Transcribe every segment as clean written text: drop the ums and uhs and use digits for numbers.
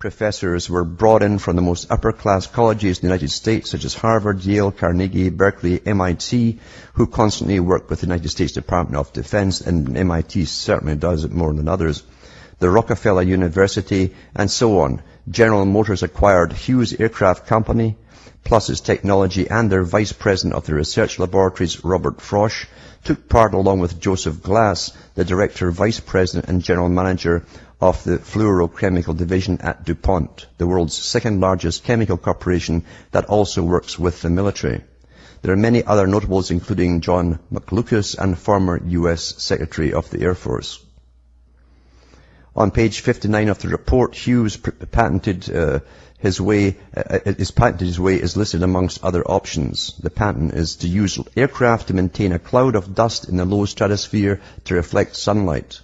professors were brought in from the most upper-class colleges in the United States, such as Harvard, Yale, Carnegie, Berkeley, MIT, who constantly work with the United States Department of Defense, and MIT certainly does it more than others, the Rockefeller University, and so on. General Motors acquired Hughes Aircraft Company, plus its technology, and their vice president of the research laboratories, Robert Frosch, took part along with Joseph Glass, the director, vice president, and general manager of the fluorochemical division at DuPont, the world's second largest chemical corporation that also works with the military. There are many other notables, including John McLucas and former U.S. Secretary of the Air Force. On page 59 of the report, Hughes patented his way is listed amongst other options. The patent is to use aircraft to maintain a cloud of dust in the low stratosphere to reflect sunlight.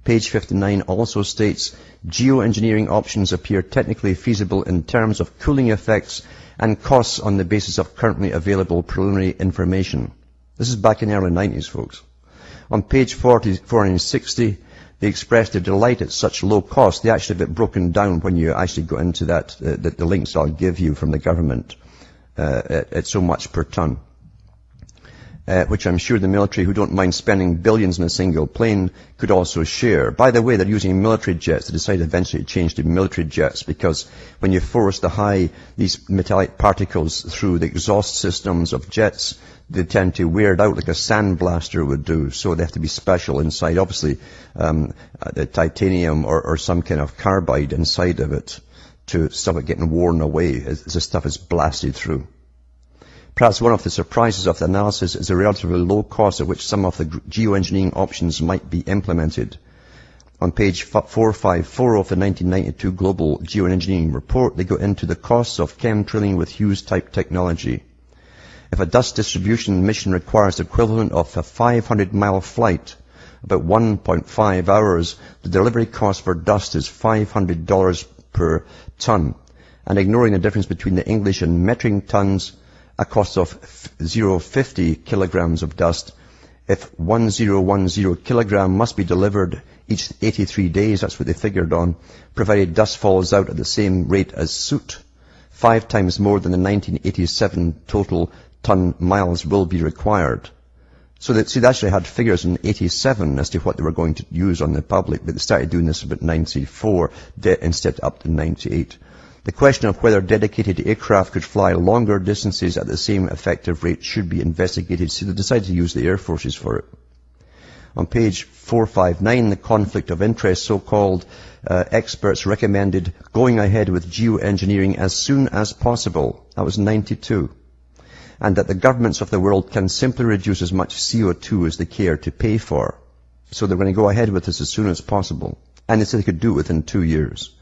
Page 59 also states, geoengineering options appear technically feasible in terms of cooling effects and costs on the basis of currently available preliminary information. This is back in the early 90s, folks. On page 44 and 60, they expressed their delight at such low cost. They actually have it broken down when you actually go into that, the links I'll give you from the government, at so much per ton. Which I'm sure the military, who don't mind spending billions in a single plane, could also share. By the way, they're using military jets. They decided eventually to change to military jets because when you force these metallic particles through the exhaust systems of jets, they tend to wear it out like a sandblaster would do. So they have to be special inside. Obviously, the titanium or some kind of carbide inside of it to stop it getting worn away as the stuff is blasted through. Perhaps one of the surprises of the analysis is the relatively low cost at which some of the geoengineering options might be implemented. On page 454 of the 1992 Global Geoengineering Report, they go into the costs of chemtrailing with Hughes-type technology. If a dust distribution mission requires the equivalent of a 500-mile flight, about 1.5 hours, the delivery cost for dust is $500 per ton. And ignoring the difference between the English and metric tons, a cost of 0.50 kilograms of dust. If 1010 kilogram must be delivered each 83 days, that's what they figured on, provided dust falls out at the same rate as soot, 5 times more than the 1987 total ton miles will be required. So they actually had figures in 87 as to what they were going to use on the public, but they started doing this about 94 instead up to 98. The question of whether dedicated aircraft could fly longer distances at the same effective rate should be investigated, so they decided to use the air forces for it. On page 459, the conflict of interest, so-called experts recommended going ahead with geoengineering as soon as possible. That was 92. And that the governments of the world can simply reduce as much CO2 as they care to pay for. So they're going to go ahead with this as soon as possible. And they said they could do it within 2 years.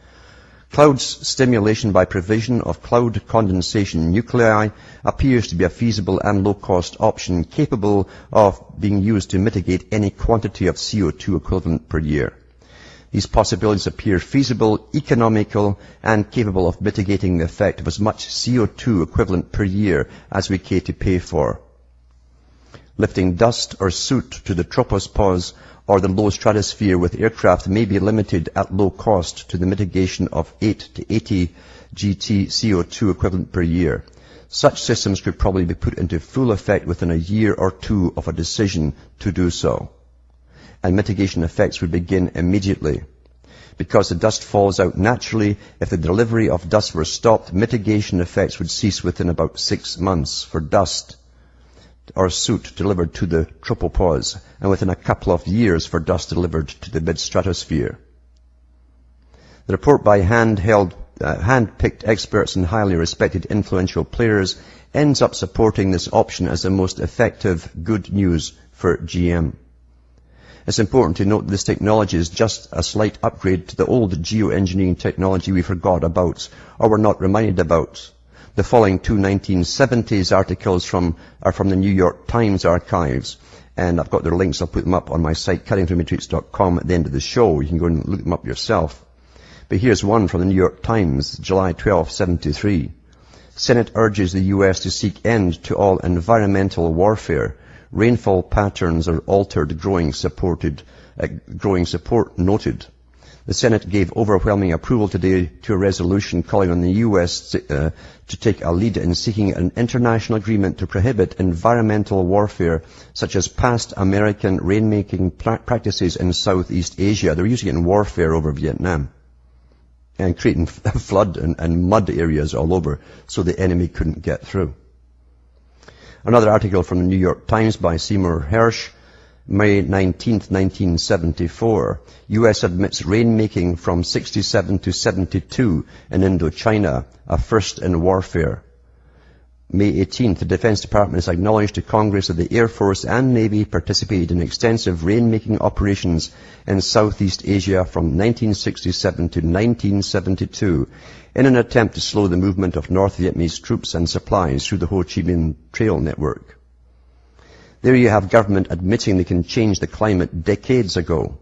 Cloud stimulation by provision of cloud condensation nuclei appears to be a feasible and low-cost option capable of being used to mitigate any quantity of CO2 equivalent per year. These possibilities appear feasible, economical, and capable of mitigating the effect of as much CO2 equivalent per year as we care to pay for. Lifting dust or soot to the tropopause or the low stratosphere with aircraft may be limited at low cost to the mitigation of 8 to 80 GT CO2 equivalent per year. Such systems could probably be put into full effect within a year or two of a decision to do so. And mitigation effects would begin immediately. Because the dust falls out naturally, if the delivery of dust were stopped, mitigation effects would cease within about 6 months for dust or soot delivered to the tropopause, and within a couple of years for dust delivered to the mid-stratosphere. The report by hand-picked experts and highly respected influential players ends up supporting this option as the most effective good news for GM. It's important to note that this technology is just a slight upgrade to the old geoengineering technology we forgot about or were not reminded about. The following two 1970s articles are from the New York Times archives, and I've got their links. I'll put them up on my site, cuttingthroughmatrix.com, at the end of the show. You can go and look them up yourself. But here's one from the New York Times, July 12, 73. Senate urges the U.S. to seek end to all environmental warfare. Rainfall patterns are altered, growing support noted. The Senate gave overwhelming approval today to a resolution calling on the U.S. to take a lead in seeking an international agreement to prohibit environmental warfare, such as past American rainmaking practices in Southeast Asia. They were using it in warfare over Vietnam and creating flood and mud areas all over so the enemy couldn't get through. Another article from the New York Times by Seymour Hersh, May 19th, 1974. U.S. admits rainmaking from 67 to 72 in Indochina, a first in warfare. May 18th, the Defense Department has acknowledged to Congress that the Air Force and Navy participated in extensive rainmaking operations in Southeast Asia from 1967 to 1972 in an attempt to slow the movement of North Vietnamese troops and supplies through the Ho Chi Minh Trail network. There you have government admitting they can change the climate decades ago.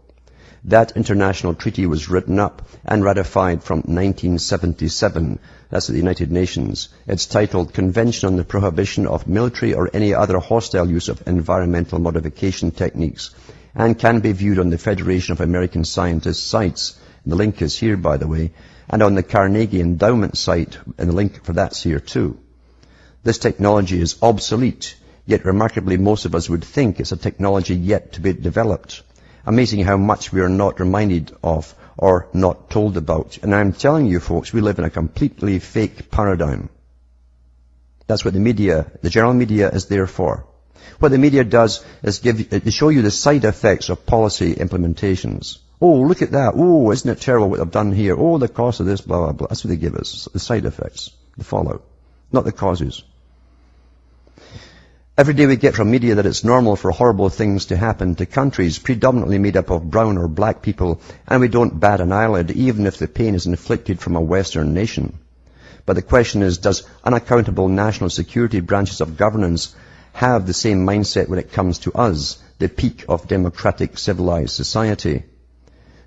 That international treaty was written up and ratified from 1977. That's at the United Nations. It's titled Convention on the Prohibition of Military or Any Other Hostile Use of Environmental Modification Techniques, and can be viewed on the Federation of American Scientists sites. The link is here, by the way, and on the Carnegie Endowment site, and the link for that's here too. This technology is obsolete. Yet remarkably, most of us would think it's a technology yet to be developed. Amazing how much we are not reminded of or not told about. And I'm telling you folks, we live in a completely fake paradigm. That's what the media, the general media, is there for. What the media does is show you the side effects of policy implementations. Oh, look at that. Oh, isn't it terrible what they've done here? Oh, the cost of this, blah, blah, blah. That's what they give us, the side effects, the fallout, not the causes. Every day we get from media that it's normal for horrible things to happen to countries predominantly made up of brown or black people, and we don't bat an eyelid even if the pain is inflicted from a Western nation. But the question is, does unaccountable national security branches of governance have the same mindset when it comes to us, the peak of democratic civilized society?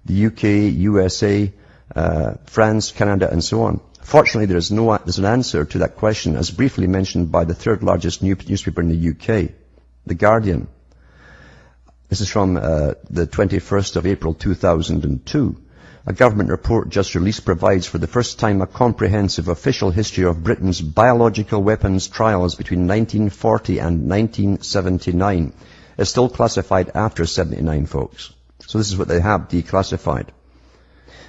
The UK, USA, France, Canada, and so on. Fortunately, there's an answer to that question, as briefly mentioned by the third largest newspaper in the UK, The Guardian. This is from the 21st of April 2002. A government report just released provides for the first time a comprehensive official history of Britain's biological weapons trials between 1940 and 1979. It's still classified after 79, folks. So this is what they have declassified.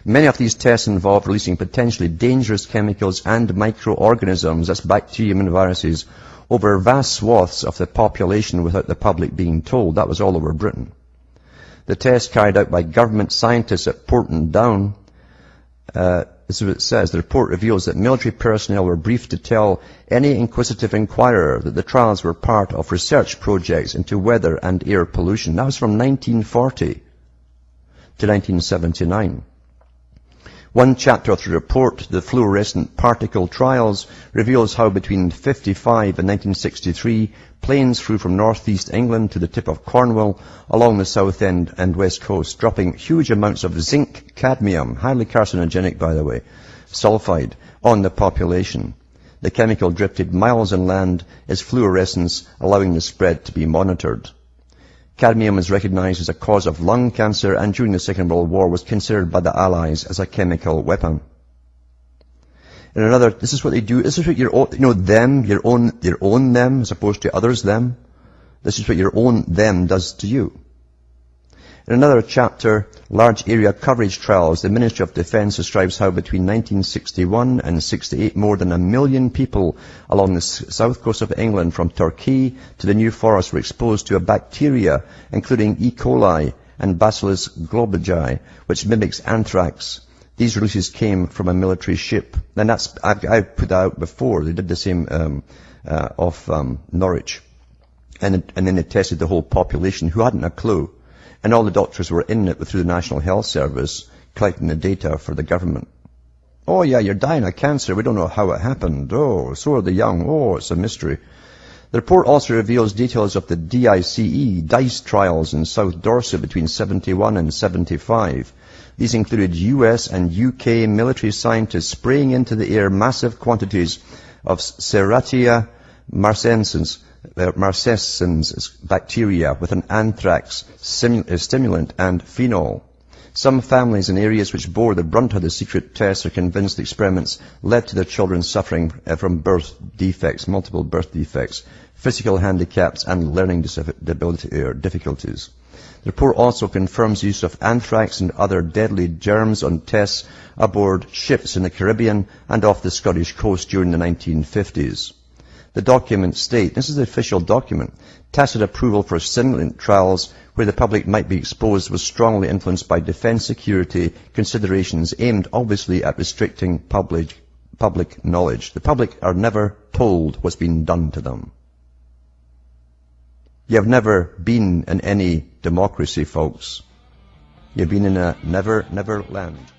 Many of these tests involve releasing potentially dangerous chemicals and microorganisms, that's bacteria and viruses, over vast swaths of the population without the public being told. That was all over Britain. The test carried out by government scientists at Porton Down, this is what it says. The report reveals that military personnel were briefed to tell any inquisitive inquirer that the trials were part of research projects into weather and air pollution. That was from 1940 to 1979. One chapter of the report, The Fluorescent Particle Trials, reveals how between 1955 and 1963, planes flew from northeast England to the tip of Cornwall along the south end and west coast, dropping huge amounts of zinc, cadmium, highly carcinogenic by the way, sulfide, on the population. The chemical drifted miles inland, its fluorescence allowing the spread to be monitored. Cadmium is recognized as a cause of lung cancer and during the Second World War was considered by the Allies as a chemical weapon. In another, this is what they do. This is what your own, them, your own them, as opposed to others them. This is what your own them does to you. In another chapter, Large Area Coverage Trials, the Ministry of Defense describes how between 1961 and 68, more than 1 million people along the south coast of England from Torquay to the New Forest were exposed to a bacteria, including E. coli and Bacillus globigi, which mimics anthrax. These releases came from a military ship. And I've put that out before. They did the same off Norwich. And then they tested the whole population who hadn't a clue. And all the doctors were in it through the National Health Service, collecting the data for the government. Oh yeah, you're dying of cancer. We don't know how it happened. Oh, so are the young. Oh, it's a mystery. The report also reveals details of the DICE trials in South Dorset between 71 and 75. These included US and UK military scientists spraying into the air massive quantities of Serratia marcescens bacteria with an anthrax stimulant and phenol. Some families in areas which bore the brunt of the secret tests are convinced the experiments led to their children suffering from birth defects, multiple birth defects, physical handicaps and learning difficulties. The report also confirms the use of anthrax and other deadly germs on tests aboard ships in the Caribbean and off the Scottish coast during the 1950s. The documents state, this is the official document, tacit approval for stimulant trials where the public might be exposed was strongly influenced by defence security considerations aimed obviously at restricting public knowledge. The public are never told what's been done to them. You have never been in any democracy, folks. You've been in a never land.